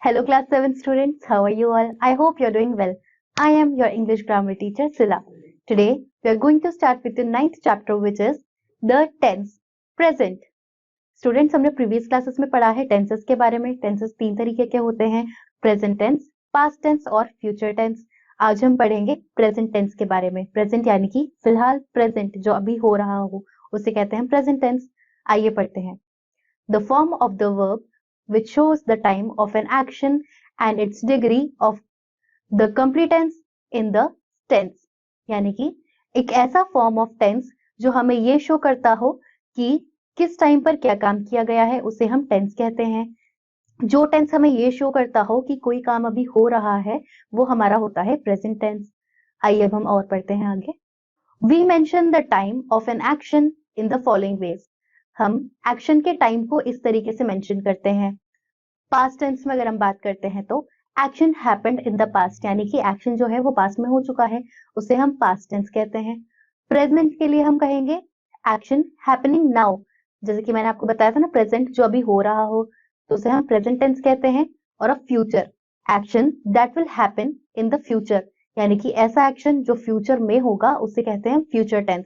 Hello class 7 students, how are you all? I hope you're doing well. I am your English grammar teacher Sila. Today we are going to start with the 9th chapter which is the tense, present. Students हमने previous classes में पढ़ा है tenses के बारे में. Tenses तीन तरीके के होते हैं, present tense, past tense और future tense. आज हम पढ़ेंगे present tense के बारे में. Present यानी कि फिलहाल present जो अभी हो रहा हो उसे कहते हैं present tense. आइए पढ़ते हैं. The form of the verb which shows the time of an action and its degree of the completeness in the tense. यानी कि एक ऐसा फॉर्म ऑफ टेंस जो हमें ये शो करता हो कि किस टाइम पर क्या काम किया गया है उसे हम टेंस कहते हैं. जो टेंस हमें ये शो करता हो कि कोई काम अभी हो रहा है वो हमारा होता है प्रेजेंट टेंस. आइए अब हम और पढ़ते हैं आगे. We mention the time of an action in the following ways. हम एक्शन के टाइम को इस तरीके से मेंशन करते हैं. पास्ट टेंस में अगर हम बात करते हैं तो action happened in the past, यानी कि एक्शन जो है वो पास्ट में हो चुका है, उसे हम पास्ट टेंस कहते हैं. प्रेजेंट के लिए हम कहेंगे एक्शन हैपनिंग नाउ, जैसे कि मैंने आपको बताया था ना, प्रेजेंट जो अभी हो रहा हो तो उसे हम प्रेजेंट टेंस कहते हैं. और अब future, action that will happen in the future, यानी कि ऐसा एक्शन जो फ्यूचर में होगा उसे कहते हैं future tense.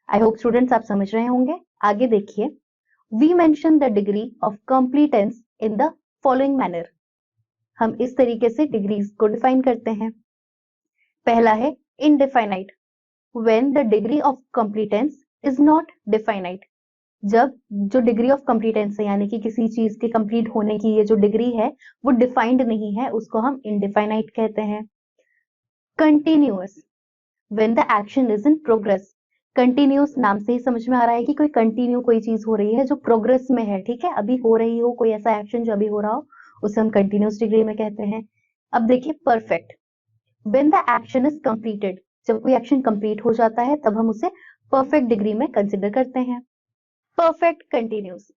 I hope students आप समझ रहे होंगे. आगे देखिए. We mention the degree of completeness in the following manner. हम इस तरीके से डिग्रीज को डिफाइन करते हैं. पहला है indefinite, when the degree of completeness is not definite. जब जो डिग्री ऑफ कंप्लीटेंस है यानी कि किसी चीज के कंप्लीट होने की ये जो डिग्री है वो डिफाइंड नहीं है, उसको हम इनडिफाइनाइट कहते हैं. Continuous, when the action is in progress. Continuous नाम से ही समझ में आ रहा है कि कोई कंटिन्यू कोई चीज हो रही है जो प्रोग्रेस में है, ठीक है, अभी हो रही हो कोई ऐसा एक्शन जो अभी हो रहा हो उसे हम कंटिन्यूअस डिग्री में कहते हैं. अब देखिए perfect, when the action is completed. जब कोई एक्शन कंप्लीट हो जाता है तब हम उसे परफेक्ट डिग्री में कंसिडर करते हैं. Perfect continuous,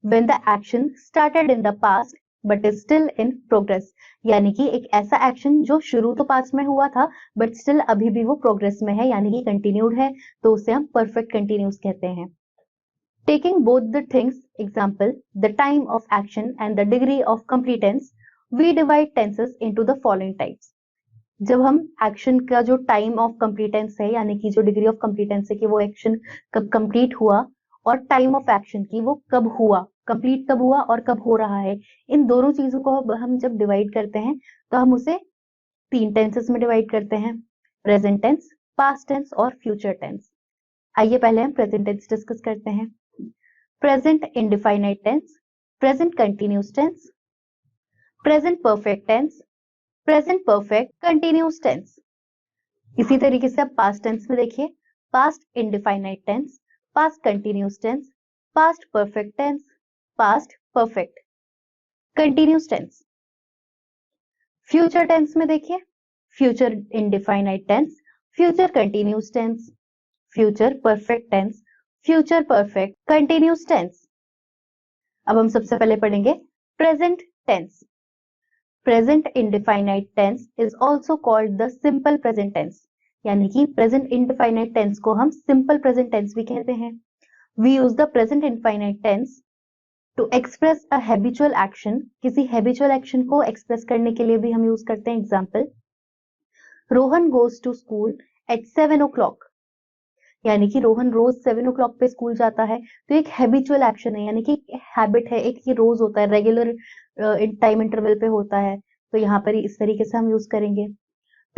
when the action started in the past but is still in progress. यानी कि एक ऐसा एक्शन जो शुरू तो पास्ट में हुआ था बट स्टिल अभी भी वो प्रोग्रेस में है, यानी कि कंटिन्यूड है, तो उसे हम परफेक्ट कंटिन्यूअस कहते हैं. Taking both the things, example, the time of action and the degree of completence, we divide tenses into the following types. जब हम एक्शन का जो टाइम ऑफ कंप्लीटेंस है यानी कि जो डिग्री ऑफ कंप्लीटेंस है कि वो एक्शन कब कंप्लीट हुआ और टाइम ऑफ एक्शन की वो कब हुआ, कंप्लीट कब हुआ और कब हो रहा है, इन दोनों चीजों को हम जब डिवाइड करते हैं तो हम उसे तीन टेंसेस में डिवाइड करते हैं, प्रेजेंट टेंस, पास्ट टेंस और फ्यूचर टेंस. आइए पहले हम प्रेजेंट टेंस डिस्कस करते हैं. Present indefinite tense, present continuous tense, present perfect tense, present perfect continuous tense. इसी तरीके से आप past tense में देखिए, past indefinite tense, past continuous tense, past perfect tense, past perfect continuous tense. Future tense में देखिए, future indefinite tense, future continuous tense, future perfect tense, future perfect continuous tense. अब हम सबसे पहले पढ़ेंगे present tense. Present indefinite tense is also called the simple present tense, यानी कि present indefinite tense को हम सिंपल प्रेजेंट टेंस भी कहते हैं. We use the present indefinite tense to express a habitual action. किसी हैबिचुअल एक्शन को express करने के लिए भी हम यूज करते हैं. Example, Rohan goes to school at 7 o'clock. यानी कि रोहन रोज 7 o'clock पे स्कूल जाता है, तो एक हैबिचुअल एक्शन है, यानी कि हैबिट है, एक ये रोज होता है, रेगुलर टाइम इंटरवल पे होता है, तो यहाँ पर इस तरीके से हम यूज करेंगे.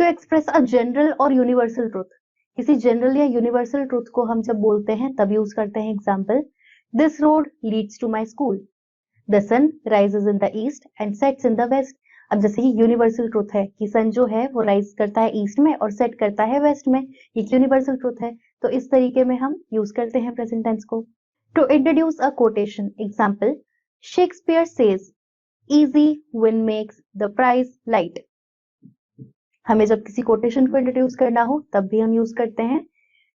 टू एक्सप्रेस अ जनरल और यूनिवर्सल ट्रुथ. किसी जनरल या यूनिवर्सल ट्रुथ को हम जब बोलते हैं तब यूज करते हैं. Example, this road leads to my school, the sun rises in the east and sets in the west. अब जैसे कि यूनिवर्सल ट्रुथ है कि सन जो है वो राइज करता है ईस्ट में और सेट करता है वेस्ट में, ये यूनिवर्सल ट्रुथ है, तो इस तरीके में हम यूज करते हैं प्रेजेंट टेंस को. To introduce a quotation. Example, Shakespeare says easy win makes the prize light. हमें जब किसी कोटेशन को इंट्रोड्यूस करना हो तब भी हम यूज करते हैं.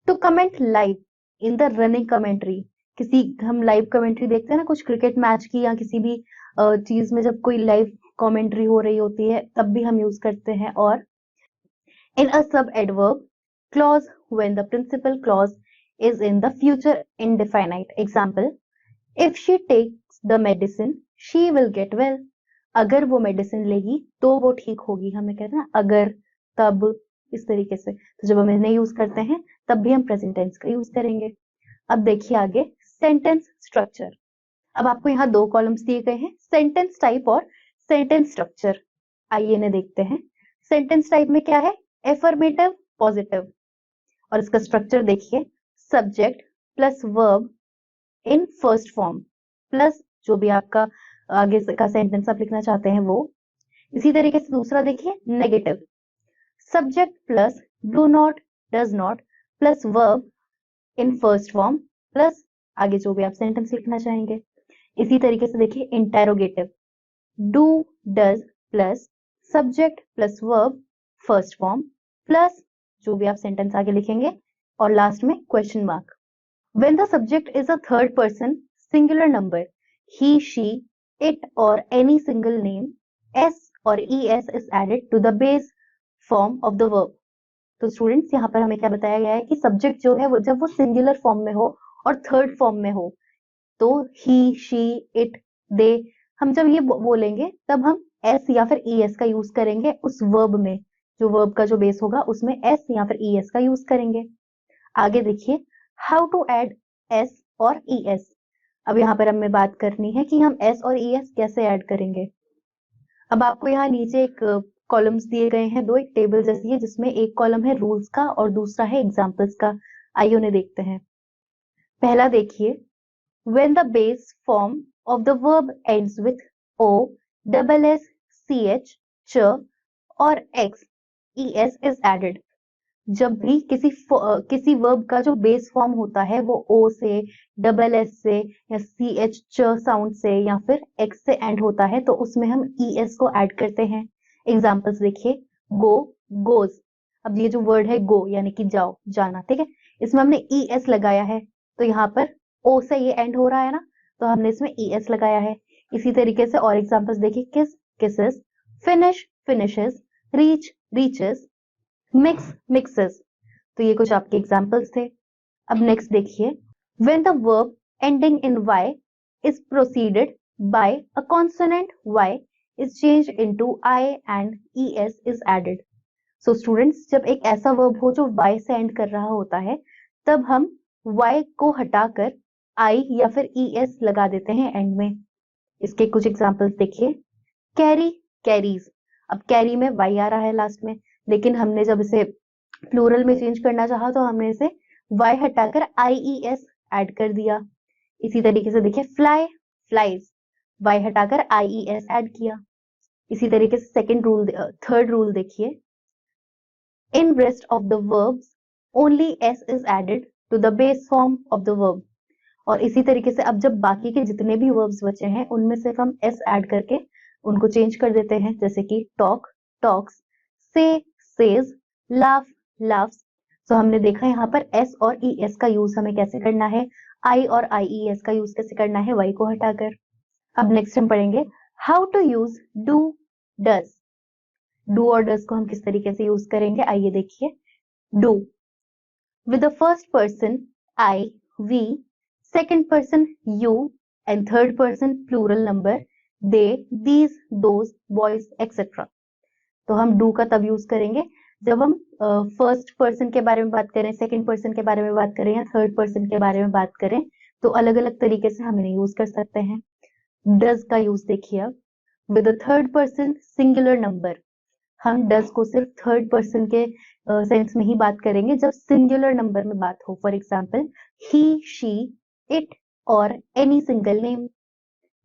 To comment live in the running commentary. किसी हम लाइव कमेंट्री देखते हैं ना कुछ क्रिकेट मैच की या किसी भी चीज में जब कोई लाइव कमेंट्री हो रही होती है तब भी हम यूज करते हैं. और इन अ सब adverb clause when the principal clause is in the future indefinite. Example, if she takes the medicine she will get well. अगर वो मेडिसिन लेगी तो वो ठीक होगी, हमें कहते हैं ना अगर, तब, इस तरीके से। तो जब हम इन्हें यूज करते हैं तब भी हम प्रेजेंट टेंस का यूज करेंगे। अब देखिए आगे सेंटेंस स्ट्रक्चर। अब आपको यहाँ दो कॉलम्स दिए गए हैं, सेंटेंस टाइप और सेंटेंस स्ट्रक्चर। आइए इन्हें देखते हैं। सेंटेंस टाइप में क्या है, एफर्मेटिव, पॉजिटिव। और इसका स्ट्रक्चर देखिए, subject plus verb in first form plus जो भी आपका आगे का सेंटेंस आप लिखना चाहते हैं वो। इसी तरीके से दूसरा देखिए negative, subject plus do not, does not plus verb in first form plus आगे जो भी आप सेंटेंस लिखना चाहेंगे। इसी तरीके से देखिए interrogative, do, does plus subject plus verb first form plus जो भी आप सेंटेंस आगे लिखेंगे और लास्ट में question mark. When the subject is a third person singular number, he, she, it or any single name, s or es is added to the base form of the verb. तो students यहाँ पर हमें क्या बताया गया है कि subject जो है वो जब वो सिंगुलर फॉर्म में हो और थर्ड फॉर्म में हो तो he, she, it, they, हम जब ये बोलेंगे तब हम s या फिर es का यूज करेंगे उस वर्ब में, जो वर्ब का जो बेस होगा उसमें s या फिर es का यूज करेंगे। आगे देखिए हाउ टू एड s और es। अब यहाँ पर हमें बात करनी है कि हम s और es कैसे ऐड करेंगे। अब आपको यहाँ नीचे एक कॉलम्स दिए गए हैं, दो, एक टेबल जैसी है जिसमें एक कॉलम है रूल्स का और दूसरा है एग्जाम्पल्स का। आइए उन्हें देखते हैं। पहला देखिए, when the base form of the verb ends with o, double s, ch, ch or x, es is added। जब भी किसी वर्ब का जो बेस फॉर्म होता है वो ओ से, डबल एस से या सी एच च साउंड से या फिर एक्स से एंड होता है तो उसमें हम ई एस को ऐड करते हैं। एग्जांपल्स देखिए, गो, गोज। अब ये जो वर्ड है गो यानी कि जाओ, जाना, ठीक है, इसमें हमने ई एस लगाया है तो यहाँ पर ओ से ये एंड हो रहा है ना, तो हमने इसमें ई एस लगाया है। इसी तरीके से और एग्जांपल्स देखिए, किस, kisses, finish, finishes, reach, reaches, mix, mixes. तो ये कुछ आपके एग्जांपल्स थे। अब नेक्स्ट देखिए, when the verb ending in y is preceded by a consonant y is changed into I and es is added। So students, जब एक ऐसा वर्ब हो जो y से एंड कर रहा होता है तब हम y को हटाकर I या फिर es लगा देते हैं एंड में। इसके कुछ एग्जांपल्स देखिए, कैरी, कैरीज। अब कैरी में y आ रहा है लास्ट में, लेकिन हमने जब इसे प्लूरल में चेंज करना चाहा तो हमने इसे y हटाकर IES ऐड कर दिया। इसी तरीके से देखिए, फ्लाई, फ्लाइज, y हटाकर IES ऐड किया। इसी तरीके से थर्ड रूल देखिए, in rest of the verbs only s is added to the base form of the verb. और इसी तरीके से अब जब बाकी के जितने भी वर्ब्स बचे हैं उनमें सिर्फ हम s ऐड करके उनको चेंज कर देते हैं, जैसे कि टॉक, टॉक्स, से, सेज, लाफ, लाफ्स। तो हमने देखा यहाँ पर s और es का यूज हमें कैसे करना है, I और IES का यूज कैसे करना है y को हटाकर। अब नेक्स्ट हम पढ़ेंगे how to use do, does. Do और डज को हम किस तरीके से यूज करेंगे, आइए देखिए। Do with the first person I, we, second person you and third person plural number they, these, those, boys, etc। तो हम डू का तब यूज करेंगे जब हम फर्स्ट पर्सन के बारे में बात करें, सेकंड पर्सन के बारे में बात करें या थर्ड पर्सन के बारे में बात करें, तो अलग अलग तरीके से हम इन्हें यूज कर सकते हैं। डज का यूज देखिए, अब with third person singular number, हम डज को सिर्फ थर्ड पर्सन के सेंस में ही बात करेंगे जब सिंगुलर नंबर में बात हो। For example he, she, it और एनी सिंगल नेम,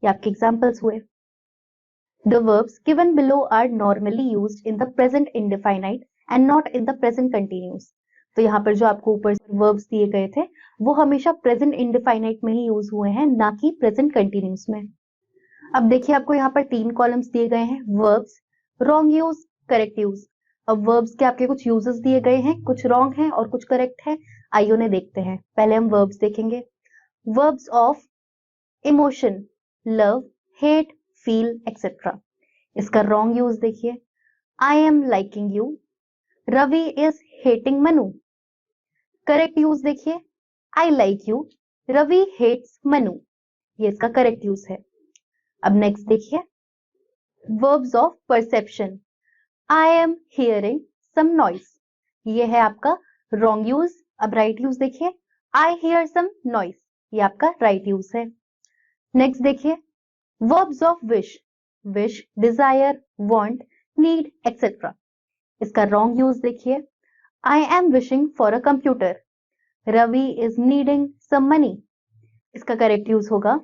ये आपके एग्जाम्पल्स हुए। The verbs given below are normally used in the present indefinite and not in the present continuous। तो यहाँ पर जो आपको ऊपर verbs दिए गए थे वो हमेशा present indefinite में ही यूज हुए हैं, ना कि present continuous में। अब देखिए आपको यहाँ पर 3 कॉलम्स दिए गए हैं, verbs, wrong use, correct use। अब verbs के आपके कुछ uses दिए गए हैं, कुछ wrong हैं और कुछ correct हैं। आइए उन्हें देखते हैं। पहले हम verbs देखेंगे। verbs of emotion, love, hate, feel, etc। इसका रॉन्ग यूज देखिए, I am liking you, Ravi is hating Manu. Correct use देखिए, I like you, Ravi hates Manu. ये इसका करेक्ट यूज है। अब नेक्स्ट देखिए, Verbs of perception. I am hearing some noise. ये है आपका wrong use. अब right use देखिए. I hear some noise. ये आपका right use है. Next देखिए. Verbs of wish. Wish, desire, want, need, etc. इसका wrong use देखिए. I am wishing for a computer. Ravi is needing some money. इसका correct use होगा.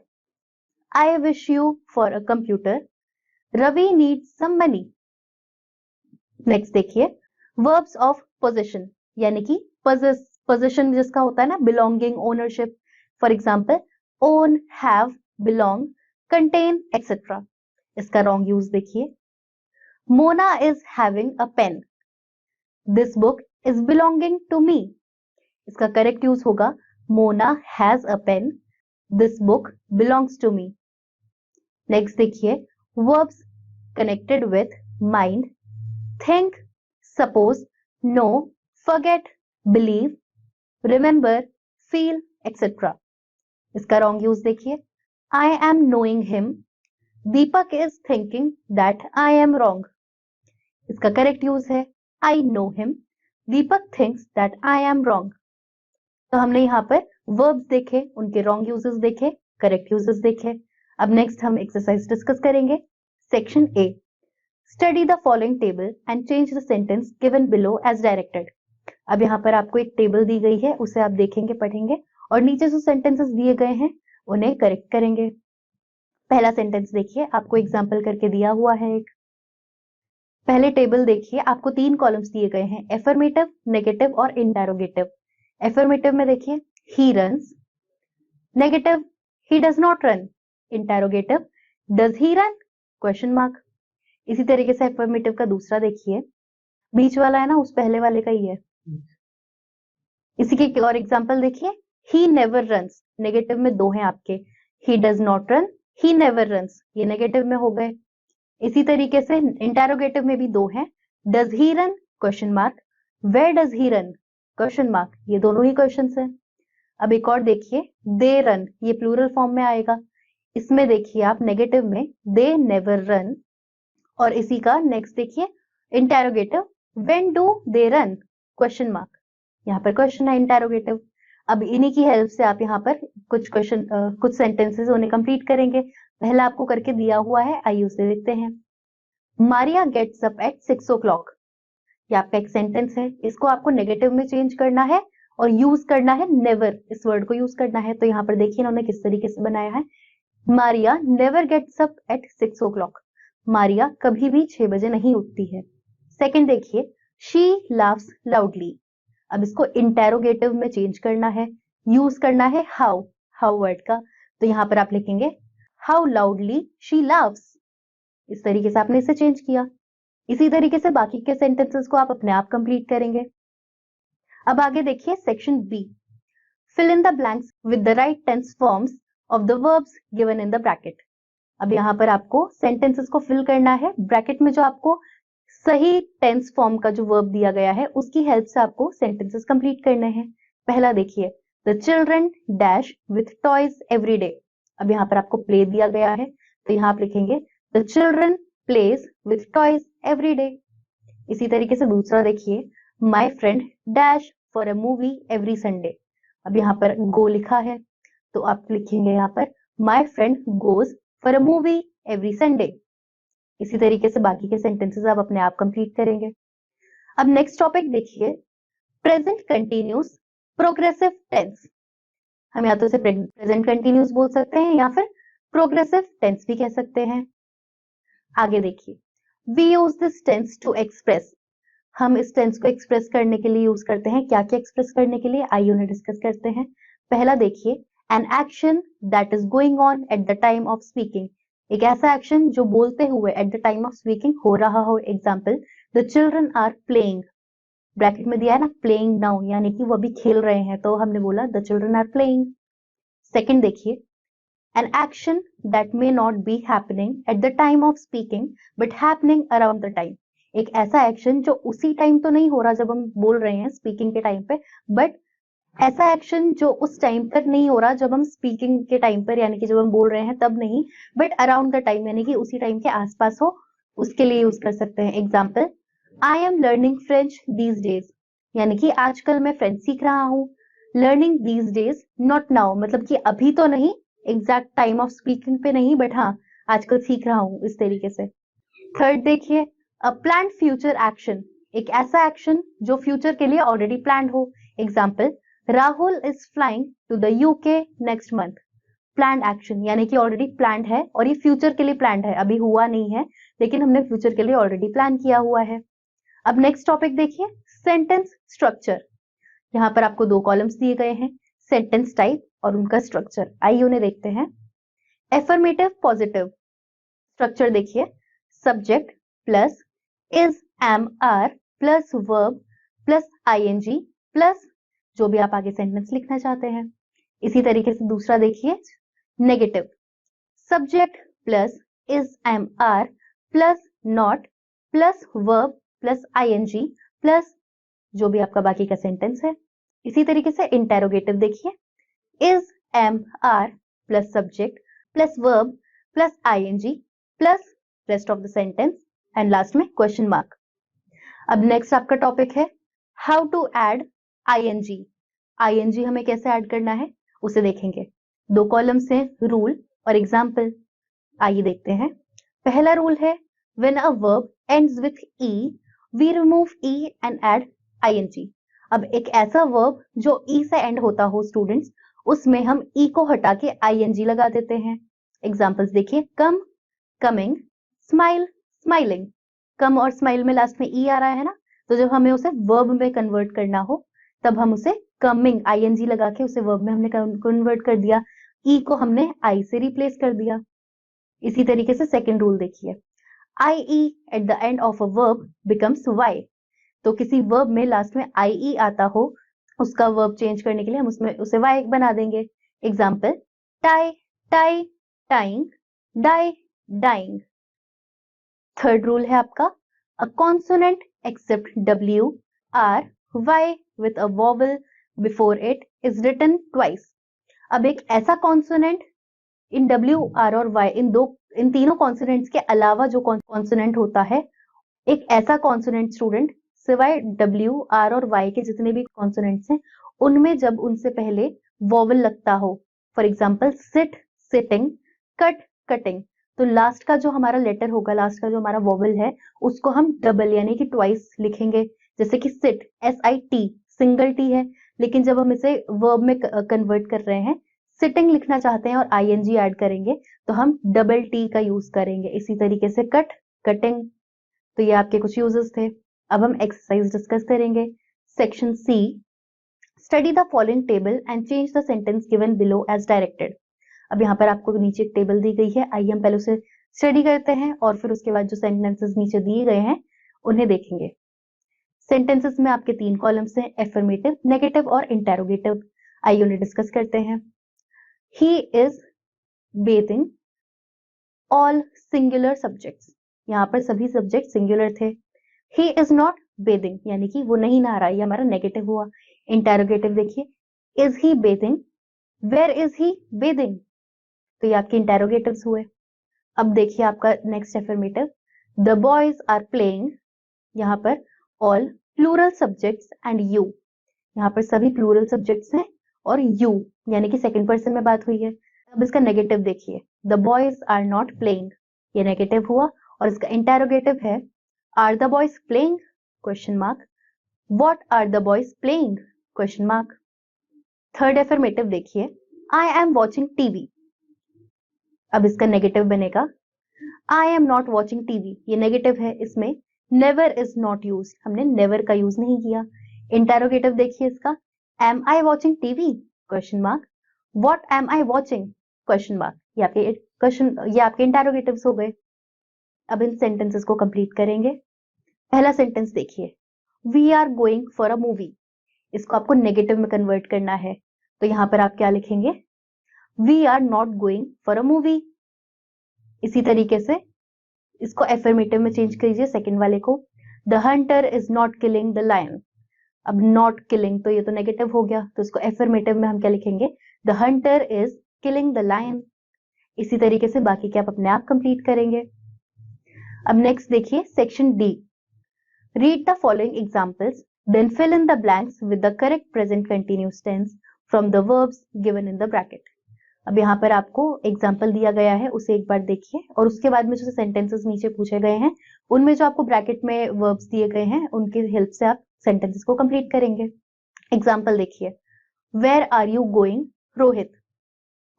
I wish you for a computer. Ravi needs some money. Next देखिए. Verbs of possession. यानी कि possession जिसका होता है ना belonging, ownership. For example, own, have, belong, contain, etc. इसका wrong use देखिए. Mona is having a pen. This book is belonging to me. इसका करेक्ट यूज होगा Mona has a pen, this book belongs to me. Next देखिए verbs connected with mind. Think, suppose, know, forget, believe, remember, feel, etcetera. इसका wrong use देखिए. I am knowing him. Deepak is thinking that I am wrong. इसका correct use है I know him. Deepak thinks that I am wrong. तो हमने यहाँ पर verbs देखे, उनके रॉन्ग यूजेस देखे, करेक्ट यूजेस देखे. अब नेक्स्ट हम एक्सरसाइज डिस्कस करेंगे. Section A. Study the following table and change the sentence given below as directed. अब यहाँ पर आपको एक टेबल दी गई है, उसे आप देखेंगे, पढ़ेंगे और नीचे जो सेंटेंसेस दिए गए हैं उन्हें करेक्ट करेंगे. पहला सेंटेंस देखिए, आपको एग्जाम्पल करके दिया हुआ है एक. पहले टेबल देखिए, आपको 3 कॉलम्स दिए गए हैं, एफर्मेटिव, नेगेटिव और इंटेरोगेटिव. एफर्मेटिव में देखिए he runs. Negative he does not run. Interrogative does he run question mark. इसी तरीके से एफर्मेटिव का दूसरा देखिए, बीच वाला है ना, उस पहले वाले का ही है. इसी के और एग्जांपल देखिए, ही नेवर रन्स. नेगेटिव में 2 हैं आपके. He does not run, he never runs, ये नेगेटिव में हो गए. इसी तरीके से इंटेरोगेटिव में भी 2 हैं. Does he run question mark, where does he run question mark, ये दोनों ही क्वेश्चंस हैं. अब एक और देखिए, दे रन, ये प्लूरल फॉर्म में आएगा. इसमें देखिए आप नेगेटिव में दे नेवर रन. और इसी का नेक्स्ट देखिए interrogative, when do they run question mark. यहाँ पर क्वेश्चन है इंटेरोगेटिव. अब इन्हीं की हेल्प से आप यहाँ पर कुछ सेंटेंसेस उन्हें कंप्लीट करेंगे. पहला आपको करके दिया हुआ है, आइए उसे देखते हैं. Maria gets up at 6 o'clock. ये आपका एक सेंटेंस है, इसको आपको नेगेटिव में चेंज करना है और यूज करना है नेवर, इस वर्ड को यूज करना है. तो यहाँ पर देखिए इन्होंने किस तरीके से बनाया है. Maria never gets up at 6 o'clock. Maria कभी भी 6 बजे नहीं उठती है. सेकंड देखिए, शी लाफ्स लाउडली. अब इसको इंटेरोगेटिव में चेंज करना है, यूज करना है हाउ, हाउ वर्ड का. तो यहाँ पर आप लिखेंगे हाउ लाउडली शी लाफ्स. इस तरीके से आपने इसे चेंज किया. इसी तरीके से बाकी के सेंटेंसेस को आप अपने आप कंप्लीट करेंगे. अब आगे देखिए section B. Fill in the blanks with the right tense forms of the verbs given in the bracket. अब यहाँ पर आपको सेंटेंसेस को फिल करना है. ब्रैकेट में जो आपको सही टेंस फॉर्म का जो वर्ब दिया गया है उसकी हेल्प से आपको सेंटेंसेस कंप्लीट करने हैं. पहला देखिए, the children dash with toys every day. अब यहाँ पर आपको प्ले दिया गया है, तो यहाँ आप लिखेंगे the children plays with toys every day. इसी तरीके से दूसरा देखिए, my friend dash for a movie every Sunday. अब यहाँ पर go लिखा है, तो आप लिखेंगे यहाँ पर my friend goes for a movie every Sunday. इसी तरीके से बाकी के सेंटेंसेस आप अपने आप कंप्लीट करेंगे. अब नेक्स्ट टॉपिक देखिए, प्रेजेंट कंटिन्यूस प्रोग्रेसिव टेंस. हम या तो इसे प्रेजेंट कंटिन्यूस बोल सकते हैं या फिर प्रोग्रेसिव टेंस भी कह सकते हैं. आगे देखिए, we use this tense to express. हम इस टेंस को एक्सप्रेस करने के लिए यूज करते हैं. क्या क्या एक्सप्रेस करने के लिए, आइए उन्हें डिस्कस करते हैं. पहला देखिए, an action that is going on at the time of speaking. एक ऐसा एक्शन जो बोलते हुए at the time of speaking हो रहा हो. Example, the children are playing. Bracket में दिया है ना playing now, यानी कि वो अभी खेल रहे हैं, तो हमने बोला the children are playing. Second देखिए, an action that may not be happening at the time of speaking but happening around the time. एक ऐसा एक्शन जो उसी टाइम तो नहीं हो रहा जब हम बोल रहे हैं स्पीकिंग के टाइम पे, बट ऐसा एक्शन जो उस टाइम पर नहीं हो रहा जब हम स्पीकिंग के टाइम पर, यानी कि जब हम बोल रहे हैं तब नहीं, बट अराउंड द टाइम, यानी कि उसी टाइम के आसपास हो, उसके लिए यूज कर सकते हैं। Example, I am learning French these days, यानी कि आजकल मैं फ्रेंच सीख रहा हूँ। Learning these days, not now, मतलब कि अभी तो नहीं, एग्जैक्ट टाइम ऑफ स्पीकिंग पे नहीं, बट हाँ आजकल सीख रहा हूँ, इस तरीके से। थर्ड देखिए, अ प्लान्ड फ्यूचर एक्शन, एक ऐसा एक्शन जो फ्यूचर के लिए ऑलरेडी प्लान्ड हो। Example, Rahul is flying to the UK next month. Planned action यानी कि ऑलरेडी प्लान्ड है और ये फ्यूचर के लिए प्लान्ड है, अभी हुआ नहीं है लेकिन हमने फ्यूचर के लिए ऑलरेडी प्लान किया हुआ है। अब नेक्स्ट टॉपिक देखिए, सेंटेंस स्ट्रक्चर। यहाँ पर आपको दो कॉलम्स दिए गए हैं, सेंटेंस टाइप और उनका स्ट्रक्चर। आइए उन्हें देखते हैं। एफर्मेटिव पॉजिटिव स्ट्रक्चर देखिए, subject plus is, am, are plus verb plus ING plus जो भी आप आगे सेंटेंस लिखना चाहते हैं। इसी तरीके से दूसरा देखिए, negative, subject plus is, am, are plus not plus verb plus ING plus जो भी आपका बाकी का सेंटेंस है। इसी तरीके से इंटेरोगेटिव देखिए, is, am, are plus subject plus verb plus ING plus rest of the sentence and last में क्वेश्चन मार्क। अब नेक्स्ट आपका टॉपिक है how to add ING. ING हमें कैसे ऐड करना है उसे देखेंगे। दो कॉलम से रूल और एग्जाम्पल, आइए देखते हैं। पहला रूल है, when a verb ends with E we remove E and add ING. अब एक ऐसा वर्ब जो ई से एंड होता हो स्टूडेंट्स, उसमें हम ई को हटा के आईएनजी लगा देते हैं। एग्जाम्पल्स देखिए, कम, कमिंग, स्माइल, स्माइलिंग। कम और स्माइल में लास्ट में ई आ रहा है ना, तो जब हमें उसे वर्ब में कन्वर्ट करना हो तब हम उसे कमिंग आईएनजी लगा के उसे वर्ब में हमने कन्वर्ट कर दिया, ई को हमने आई से रिप्लेस कर दिया। इसी तरीके से सेकेंड रूल देखिए, I E at the end of a verb becomes Y. तो किसी वर्ब में लास्ट में आई ई आता हो, उसका वर्ब चेंज करने के लिए हम उसमें उसे वाई बना देंगे। Example, tie, tie, tying, die, dying. Third rule है आपका, a consonant except W, R, Y with a vowel before it is written twice. अब एक ऐसा कॉन्सोनेंट इन डब्ल्यू, आर और वाई, इन तीनों कॉन्सोनेंट्स के अलावा जो कॉन्सोनेंट होता है, एक ऐसा कॉन्सोनेंट स्टूडेंट सिवाय डब्ल्यू, आर और वाई के जितने भी कॉन्सोनेंट्स हैं उनमें जब उनसे पहले वॉवल लगता हो, for example sit, sitting, cut, cutting, तो लास्ट का जो हमारा लेटर होगा, लास्ट का जो हमारा वॉवल है, उसको हम डबल यानी कि ट्वाइस लिखेंगे। जैसे कि sit, S I T, single T है, लेकिन जब हम इसे वर्ब में कन्वर्ट कर रहे हैं, सिटिंग लिखना चाहते हैं और आईएनजी ऐड करेंगे, तो हम डबल टी का यूज करेंगे। इसी तरीके से कट, कटिंग। तो ये आपके कुछ यूजेस थे। अब हम एक्सरसाइज डिस्कस करेंगे। Section C, study the following table and change the sentence given below as directed. अब यहाँ पर आपको नीचे एक टेबल दी गई है, आइए हम पहले उसे स्टडी करते हैं और फिर उसके बाद जो सेंटेंसेस नीचे दिए गए हैं उन्हें देखेंगे। सेंटेंसेस में आपके तीन कॉलम्स हैं, एफर्मेटिव, नेगेटिव और इंटेरोगेटिव। आइए उन्हें डिस्कस करते हैं। He is bathing, all singular subjects, यहाँ पर सभी सब्जेक्ट सिंगुलर थे। ही इज नॉट बेथिंग यानी कि वो नहीं नहा रहा, ये हमारा नेगेटिव हुआ। इंटेरोगेटिव देखिए, is he bathing, where is he bathing, तो ये आपके इंटेरोगेटिव्स हुए। अब देखिए आपका next affirmative, the boys are playing, यहाँ पर all plural subjects and you, यहाँ पर सभी प्लूरल सब्जेक्ट्स हैं और यू यानी कि सेकंड पर्सन में बात हुई है। अब इसका नेगेटिव देखिए, the boys are not playing, ये नेगेटिव हुआ और इसका इंटेरोगेटिव है, are the boys playing, question mark, what are the boys playing, question mark. Third affirmative देखिए, आई एम वॉचिंग टीवी। अब इसका नेगेटिव बनेगा, I am not watching TV, ये नेगेटिव है, इसमें नेवर इज नॉट यूज, हमने never का use नहीं किया। इंटेरोगेटिव देखिए इसका, am I watching TV, question mark, what M I watching, question mark. ये आपके इंटेरोगेटिव्स हो गए। अब इन सेंटेंसेस को कंप्लीट करेंगे। पहला सेंटेंस देखिए, we are going for a movie, इसको आपको नेगेटिव में कन्वर्ट करना है, तो यहां पर आप क्या लिखेंगे, we are not going for a movie. इसी तरीके से इसको एफर्मेटिव में चेंज कीजिए, सेकंड वाले को, the hunter is not killing the lion. अब नॉट किलिंग तो ये तो नेगेटिव हो गया, तो इसको एफर्मेटिव में हम क्या लिखेंगे, the hunter is killing the lion. इसी तरीके से बाकी के आप अपने आप कंप्लीट करेंगे। अब नेक्स्ट देखिए section D, read the following examples then fill in the blanks with the correct present continuous tense from the verbs given in the bracket. अब यहाँ पर आपको एग्जाम्पल दिया गया है, उसे एक बार देखिए और उसके बाद में जो सेंटेंसेस नीचे पूछे गए हैं उनमें जो आपको ब्रैकेट में वर्ब्स दिए गए हैं उनकी हेल्प से आप सेंटेंसेस को कंप्लीट करेंगे। एग्जाम्पल देखिए, where are you going Rohit,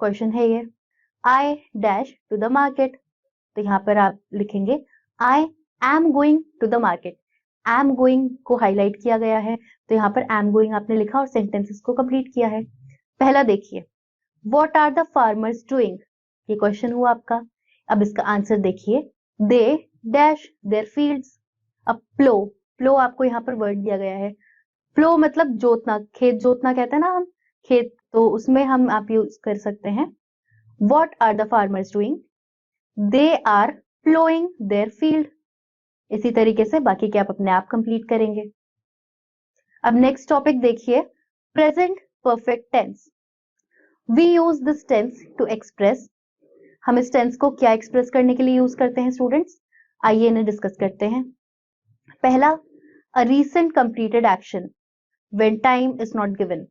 question है ये। I dash to the market, तो यहाँ पर आप लिखेंगे I am going to the market. Am going को हाईलाइट किया गया है, तो यहाँ पर एम गोइंग आपने लिखा और सेंटेंसेस को कंप्लीट किया है। पहला देखिए, What are the farmers doing? ये क्वेश्चन हुआ आपका। अब इसका आंसर देखिए, they dash their fields। अब प्लो आपको यहाँ पर वर्ड दिया गया है। प्लो मतलब जोतना, खेत जोतना कहते हैं ना हम, खेत, तो उसमें हम आप यूज कर सकते हैं What are the farmers doing? They are plowing their field। इसी तरीके से बाकी के आप अपने आप कंप्लीट करेंगे। अब नेक्स्ट टॉपिक देखिए, present perfect tense. We use this tense to express, हम इस टेंस को क्या एक्सप्रेस करने के लिए यूज करते हैं स्टूडेंट्स, आइए इन्हें डिस्कस करते हैं। पहला, a recent completed action when time is not given।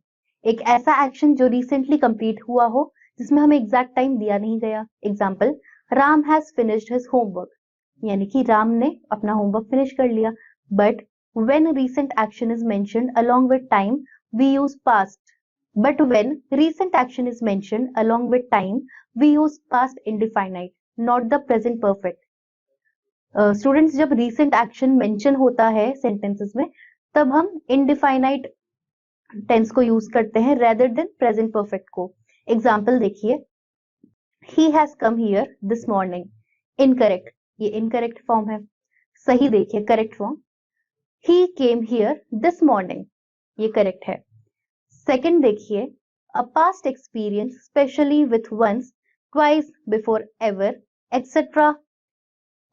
एक ऐसा एक्शन जो रिसेंटली कंप्लीट हुआ हो जिसमें हमें एग्जैक्ट टाइम दिया नहीं गया। Example, Ram has finished his homework, यानी कि राम ने अपना होमवर्क फिनिश कर लिया। But when recent action is mentioned along with time we use past, but when recent action is mentioned along with time we use past indefinite, not the present perfect। Students जब recent action mention होता है sentences में तब हम indefinite tense को use करते हैं rather than present perfect को। एग्जाम्पल देखिए, he has come here this morning। incorrect, ये incorrect फॉर्म है। सही देखिए correct form, he came here this morning, ये करेक्ट है। सेकेंड देखिए, a past experience especially with once, twice, before, ever, etc।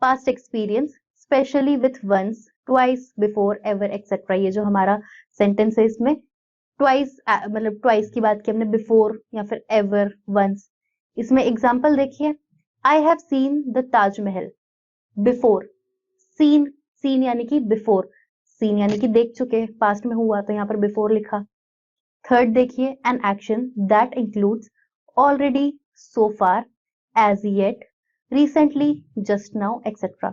past experience especially with once, twice, before, ever, etc। ये जो हमारा सेंटेंस है इसमें twice मतलब twice की बात की हमने, before या फिर ever, once। इसमें एग्जाम्पल देखिए, I have seen the Taj Mahal before। seen यानी कि before, seen यानी कि देख चुके, पास्ट में हुआ तो यहाँ पर before लिखा। थर्ड देखिए, an action that includes already, so far, as yet, recently, just now, etc।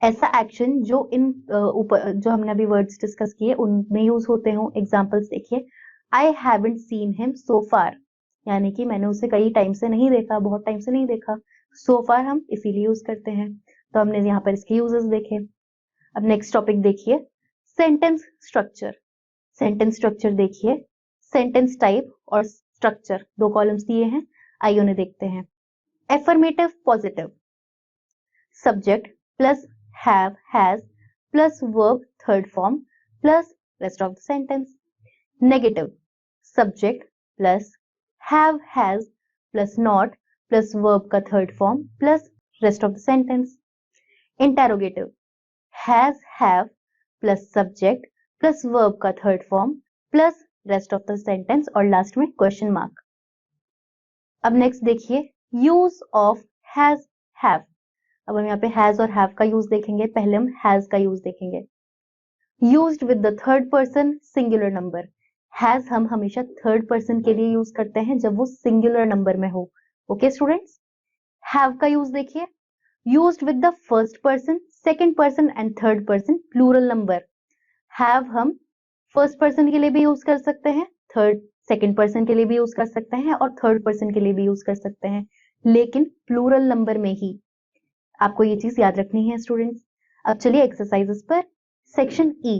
ऐसा एक्शन जो इन ऊपर जो हमने अभी वर्ड्स डिस्कस किए उनमें यूज होते हो। एग्जांपल्स देखिए, I haven't seen him so far, यानी कि मैंने उसे कई टाइम से नहीं देखा, बहुत टाइम से नहीं देखा। so far हम इसीलिए यूज करते हैं, तो हमने यहाँ पर इसके यूजेस देखे। अब नेक्स्ट टॉपिक देखिए, सेंटेंस स्ट्रक्चर। सेंटेंस स्ट्रक्चर देखिए, सेंटेंस टाइप और स्ट्रक्चर दो कॉलम्स दिए हैं, आइए उन्हें देखते हैं। Affirmative positive, subject plus have has plus verb third form plus rest of the sentence. Negative, subject plus have has plus not plus verb का third form plus rest of the sentence. Interrogative, has have plus subject plus verb का third form plus rest of the sentence और last में question mark. अब next देखिए, use of has have. अब हम यहाँ पे हैज और हैव का यूज देखेंगे, पहले हम हैज का यूज देखेंगे। Used with the third person singular number. Has हम हमेशा थर्ड पर्सन के लिए यूज करते हैं जब वो सिंगुलर नंबर में हो। ओके स्टूडेंट्स, हैव का यूज देखिए, used with the first person, second person and third person plural number. Have हम फर्स्ट पर्सन के लिए भी यूज कर सकते हैं, सेकंड पर्सन के लिए भी यूज कर सकते हैं और थर्ड पर्सन के लिए भी यूज कर सकते हैं, लेकिन प्लूरल नंबर में ही। आपको ये चीज याद रखनी है स्टूडेंट्स। अब चलिए एक्सरसाइजेस पर। Section E,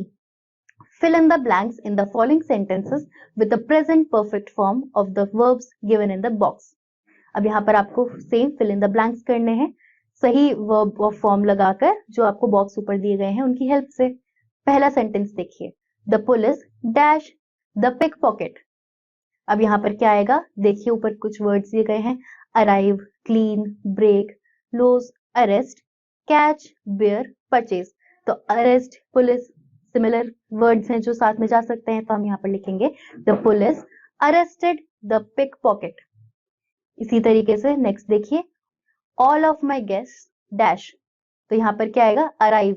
fill in the blanks in the following sentences with the present perfect form of the verbs given in the box। अब यहाँ पर आपको same fill in the blanks करने हैं, सही वर्ब और फॉर्म लगाकर जो आपको बॉक्स ऊपर दिए गए हैं उनकी हेल्प से। पहला सेंटेंस देखिए, The police dash the pickpocket। अब यहाँ पर क्या आएगा देखिए, ऊपर कुछ वर्ड्स दिए गए हैं, arrive, clean, break, loss, arrest, catch, bear, purchase. तो अरेस्ट, पुलिस सिमिलर वर्ड्स हैं जो साथ में जा सकते हैं, तो हम यहाँ पर लिखेंगे the police arrested the pickpocket. इसी तरीके से नेक्स्ट देखिए, all of my guest dash. तो यहाँ पर क्या आएगा, अराइव।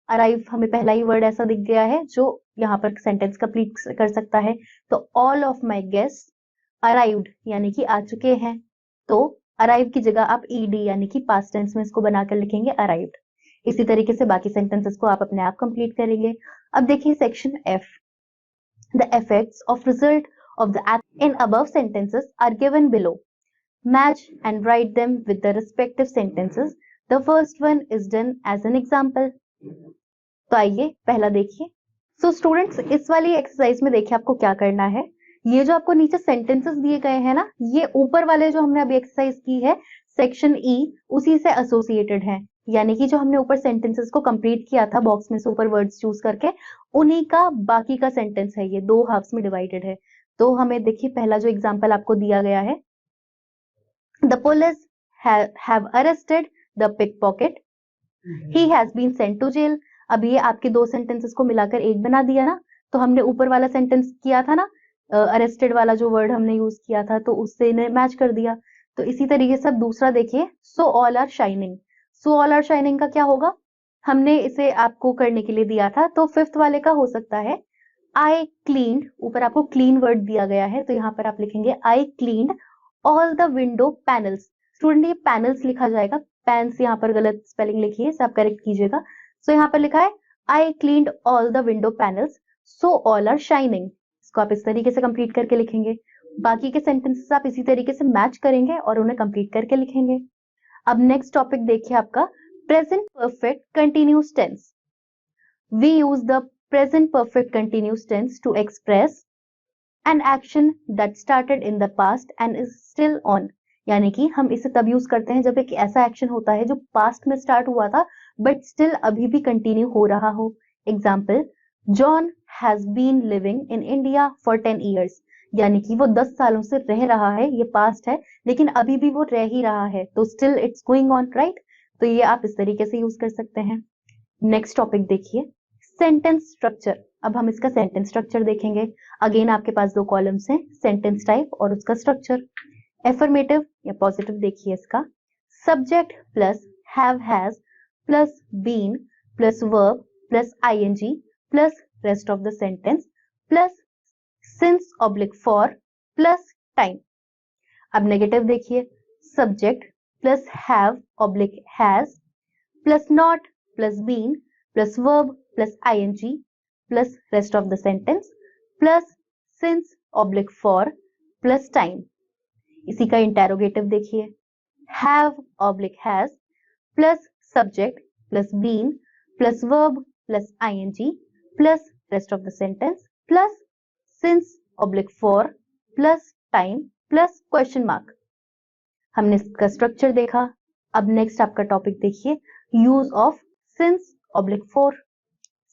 अराइव हमें पहला ही वर्ड ऐसा दिख गया है जो यहाँ पर सेंटेंस कंप्लीट कर सकता है। तो all of my guest arrived यानी कि आ चुके हैं। तो अराइव की जगह आप ईडी यानी कि पास्ट टेंस में इसको बनाकर लिखेंगे अराइव्ड। इसी तरीके से बाकी सेंटेंसेस को आप अपने आप कंप्लीट करेंगे। अब देखिए section F, the effects of result of the act in above sentences are given below. Match and write them with the respective sentences. The first one is done as an example. तो आइए पहला देखिए। So students इस वाली exercise में देखिए आपको क्या करना है। ये जो आपको नीचे सेंटेंसेस दिए गए हैं ना, ये ऊपर वाले जो हमने अभी एक्सरसाइज की है सेक्शन ई उसी से एसोसिएटेड है। यानी कि जो हमने ऊपर सेंटेंसेस को कंप्लीट किया था बॉक्स में से ऊपर वर्ड्स चूज करके, उन्हीं का बाकी का सेंटेंस है। ये दो हाफ्स में डिवाइडेड है। तो हमें देखिए पहला जो एग्जांपल आपको दिया गया है, the police have arrested the pickpocket, he has been sent to jail. अब ये आपके दो सेंटेंसेस को मिलाकर एक बना दिया ना। तो हमने ऊपर वाला सेंटेंस किया था ना, अरेस्टेड वाला जो वर्ड हमने यूज किया था, तो उससे इन्हें मैच कर दिया। तो इसी तरीके से अब दूसरा देखिए, so all are shining. So all are shining का क्या होगा, हमने इसे आपको करने के लिए दिया था। तो फिफ्थ वाले का हो सकता है आई क्लीन्ड। ऊपर आपको क्लीन वर्ड दिया गया है तो यहाँ पर आप लिखेंगे I cleaned all the window panels. Student ये पैनल्स लिखा जाएगा, पैन्स यहाँ पर गलत स्पेलिंग लिखी है, इसे आप करेक्ट कीजिएगा। सो यहाँ पर लिखा है I cleaned all the window panels so all are shining. इसको आप इस तरीके से कंप्लीट करके लिखेंगे। बाकी के सेंटेंसेस आप इसी तरीके से मैच करेंगे और उन्हें कंप्लीट करके लिखेंगे। अब नेक्स्ट टॉपिक देखिए आपका present perfect continuous tense. We use the present perfect continuous tense to express an action that started in the past and is still on। यानी कि हम इसे तब यूज करते हैं जब एक ऐसा एक्शन होता है जो पास्ट में स्टार्ट हुआ था बट स्टिल अभी भी कंटिन्यू हो रहा हो। Example, John has been living in India for 10 years। यानी कि वो 10 सालों से रह रहा है, ये पास्ट है लेकिन अभी भी वो रह ही रहा है, तो still it's going on, right. तो ये आप इस तरीके से यूज कर सकते हैं। नेक्स्ट टॉपिक देखिए सेंटेंस स्ट्रक्चर। अब हम इसका सेंटेंस स्ट्रक्चर देखेंगे। अगेन आपके पास दो कॉलम्स हैं, सेंटेंस टाइप और उसका स्ट्रक्चर। एफर्मेटिव या पॉजिटिव देखिए इसका, subject plus have has plus been plus verb plus ING plus rest of the sentence plus since oblique for plus time. अब नेगेटिव देखिए, subject plus have oblique has plus not plus been plus verb plus ing plus rest of the sentence plus since oblique for plus time. इसी का interrogative देखिए, have oblique has plus subject plus been plus verb plus ing plus rest of the sentence plus since oblique for plus time plus question mark. हमने इसका structure देखा। अब next आपका topic देखिए, use of since oblique for.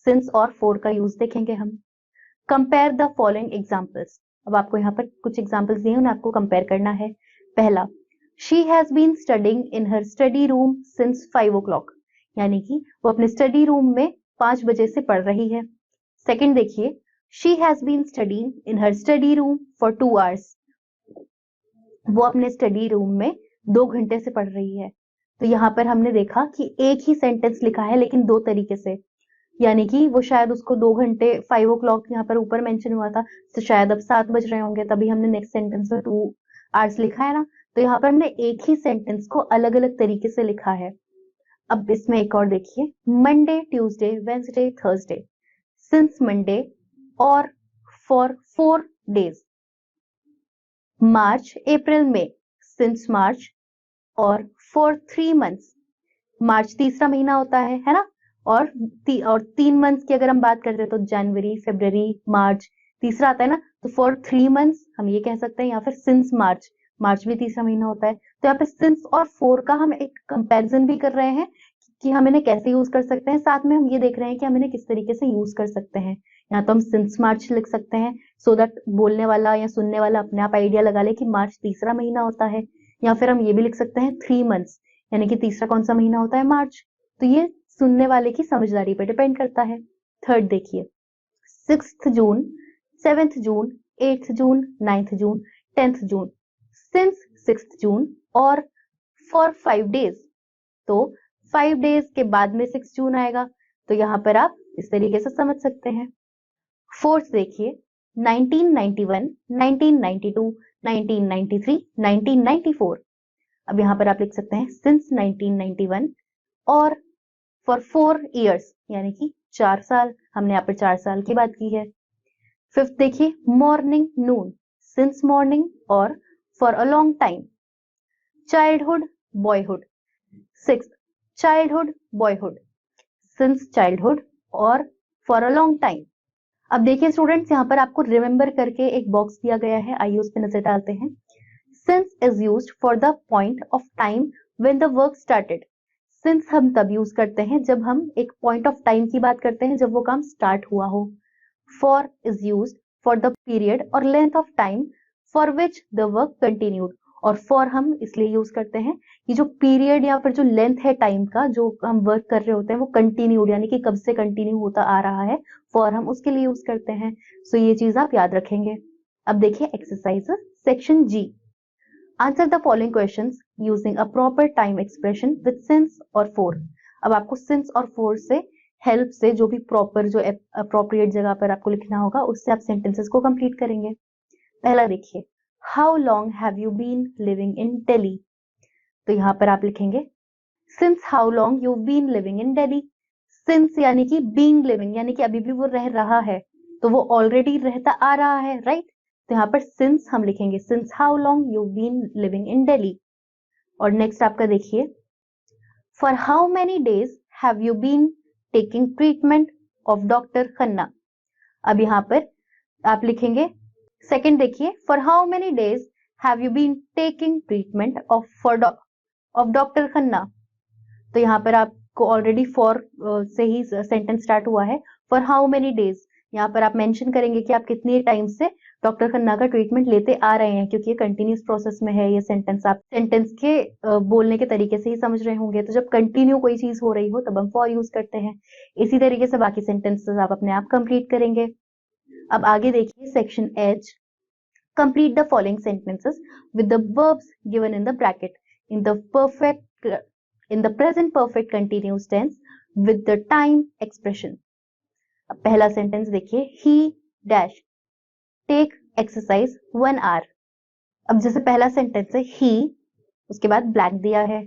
Since और for का use देखेंगे हम। Compare the following examples. अब आपको यहाँ पर कुछ एग्जाम्पल्स दिए, उन्हें आपको कंपेयर करना है। पहला, she has been studying in her study room since 5 o'clock। यानी कि वो अपने स्टडी रूम में 5 बजे से पढ़ रही है। सेकंड देखिए, she has been studying in her study room for 2 hours। वो अपने स्टडी रूम में 2 घंटे से पढ़ रही है। तो यहाँ पर हमने देखा कि एक ही सेंटेंस लिखा है लेकिन दो तरीके से। यानी कि वो शायद उसको 2 घंटे 5 o'clock यहाँ पर ऊपर मेंशन हुआ था, तो शायद अब 7 बज रहे होंगे, तभी हमने नेक्स्ट सेंटेंस में 2 hours लिखा है ना। तो यहाँ पर हमने एक ही सेंटेंस को अलग अलग तरीके से लिखा है। अब इसमें एक और देखिए, Monday Tuesday Wednesday Thursday, since Monday और for 4 days। March April May, since March और फॉर 3 months। मार्च तीसरा महीना होता है ना। और 3 months की अगर हम बात करते हैं तो जनवरी फरवरी मार्च तीसरा आता है ना। तो फॉर 3 months हम ये कह सकते हैं, या फिर सिंस मार्च, मार्च भी तीसरा महीना होता है। तो यहाँ पे सिंस और फॉर का हम एक कंपैरिजन भी कर रहे हैं कि हम इन्हें कैसे यूज कर सकते हैं। साथ में हम ये देख रहे हैं कि हम इन्हें किस तरीके से यूज कर सकते हैं। यहाँ तो हम सिंस मार्च लिख सकते हैं सो दैट बोलने वाला या सुनने वाला अपने आप आइडिया लगा ले कि मार्च तीसरा महीना होता है। या फिर हम ये भी लिख सकते हैं 3 months, यानी कि तीसरा कौन सा महीना होता है, मार्च। तो ये सुनने वाले की समझदारी पर डिपेंड करता है। थर्ड देखिए, 6th जून 7th जून 8th जून 9th जून 10th जून, सिंस 6th जून और फॉर 5 days। तो 5 डेज के बाद में 6 जून आएगा, तो यहाँ पर आप इस तरीके से समझ सकते हैं। फोर्थ देखिए 1991, 1992, 1993, 1994। अब यहाँ पर आप लिख सकते हैं सिंस 1991 और फॉर 4 years यानी कि 4 साल, हमने यहाँ पर 4 साल की बात की है। फिफ्थ देखिए मॉर्निंग, नून, सिंस मॉर्निंग और for a long time. Childhood, boyhood. Sixth childhood, boyhood, since childhood और फॉर अ लॉन्ग टाइम। अब देखिए स्टूडेंट्स, यहाँ पर आपको रिमेंबर करके एक बॉक्स दिया गया है, आइए उस पर नजर डालते हैं। Since is used for the point of time when the work started. Since हम तब यूज करते हैं जब हम एक पॉइंट ऑफ टाइम की बात करते हैं, जब वो काम स्टार्ट हुआ हो। For is used for the period और length of time for which the work continued. और फॉर हम इसलिए यूज करते हैं कि जो पीरियड या फिर जो लेंथ है टाइम का, जो हम वर्क कर रहे होते हैं वो कंटिन्यूड यानी कि कब से कंटिन्यू होता आ रहा है, फॉर हम उसके लिए यूज करते हैं। सो ये चीज आप याद रखेंगे। अब देखिए exercise section G. Answer the following questions using a proper time expression with since और फॉर। अब आपको सिंस और फॉर से हेल्प से जो भी प्रॉपर, जो अप्रोप्रिएट जगह पर आपको लिखना होगा, उससे आप सेंटेंसेस को कंप्लीट करेंगे। पहला देखिए how long have you been living in Delhi. तो यहाँ पर आप लिखेंगे since how long you been living in Delhi. Since यानी कि बीन लिविंग यानी कि अभी भी वो रह रहा है, तो वो ऑलरेडी रहता आ रहा है, राइट। तो यहाँ पर सिंस हम लिखेंगे since how long you been living in Delhi. और नेक्स्ट आपका देखिए for how many days have you been taking treatment of doctor Khanna. अब यहाँ पर आप लिखेंगे सेकंड देखिए for how many days have you been taking treatment of doctor Khanna. तो यहाँ पर आपको ऑलरेडी फॉर से ही सेंटेंस स्टार्ट हुआ है। फॉर हाउ मेनी डेज, यहाँ पर आप मेंशन करेंगे कि आप कितने टाइम से डॉक्टर खन्ना का ट्रीटमेंट लेते आ रहे हैं, क्योंकि ये कंटिन्यूस प्रोसेस में है ये सेंटेंस। आप सेंटेंस के बोलने के तरीके से ही समझ रहे होंगे, तो जब कंटिन्यू कोई चीज हो रही हो तब हम फॉर यूज करते हैं। इसी तरीके से बाकी सेंटेंसेस आप अपने आप कंप्लीट करेंगे। अब आगे देखिए section H. Complete the following sentences with the verbs given in the bracket in the present perfect continuous tense with the time expression. अब पहला सेंटेंस देखिए he dash take exercise 1 hour. अब जैसे पहला सेंटेंस है he, उसके बाद blank दिया है,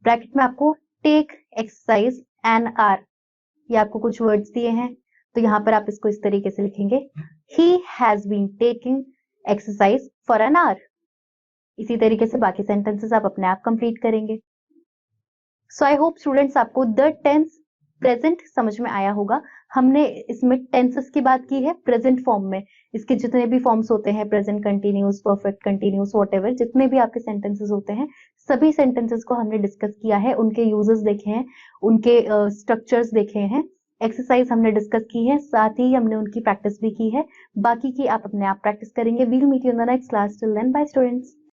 ब्रैकेट में आपको take exercise an hour, ये आपको कुछ वर्ड्स दिए हैं, तो यहाँ पर आप इसको इस तरीके से लिखेंगे he has been taking exercise for an hour. इसी तरीके से बाकी सेंटेंसेस आप अपने आप कंप्लीट करेंगे। सो आई होप स्टूडेंट्स आपको द टेंस प्रेजेंट समझ में आया होगा। हमने इसमें टेंसेस की बात की है प्रेजेंट फॉर्म में। इसके जितने भी फॉर्म्स होते हैं, present continuous, perfect continuous, whatever, जितने भी आपके सेंटेंसेस होते हैं, सभी सेंटेंसेस को हमने डिस्कस किया है, उनके यूजेस देखे हैं, उनके स्ट्रक्चर्स देखे हैं, एक्सरसाइज हमने डिस्कस की है, साथ ही हमने उनकी प्रैक्टिस भी की है। बाकी की आप अपने आप प्रैक्टिस करेंगे। We'll meet you in the next class. Till then bye students.